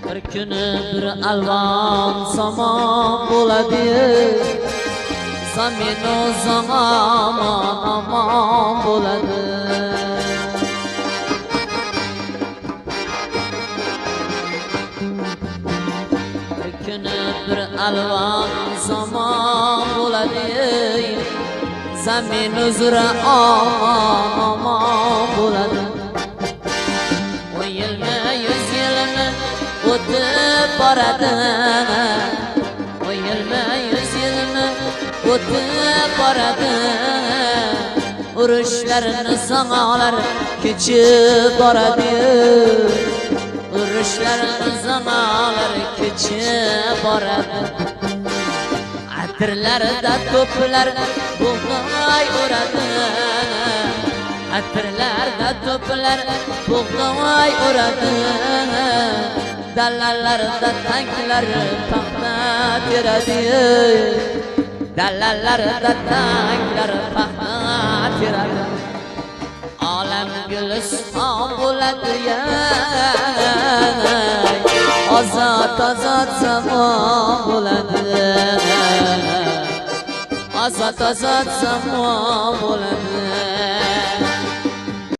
Bir kuni bir alvon somon bo'ladi. Zaminu zamon omon bo'ladi. Bir kuni bir alvon somon bo'ladi. Zamin uzra omon bo'ladi. O yilmi 100 yilmi o'tib boradi. O yilmi 100 yilmi o'tib boradi. Urushlar nizolar kechib boradi. Urushlar nizolar kechib boradi. Atirlarda to'plar bug'doy uradi. Atirlarda to'plar bug'doy uradi. Dalalarda tanklar paxta teradi. Dalalarda tanklar paxta teradi. Olam guliston bo'ladi ya. Ozod ozod zamon bo'ladi. Ozod ozod zamon bo'ladi.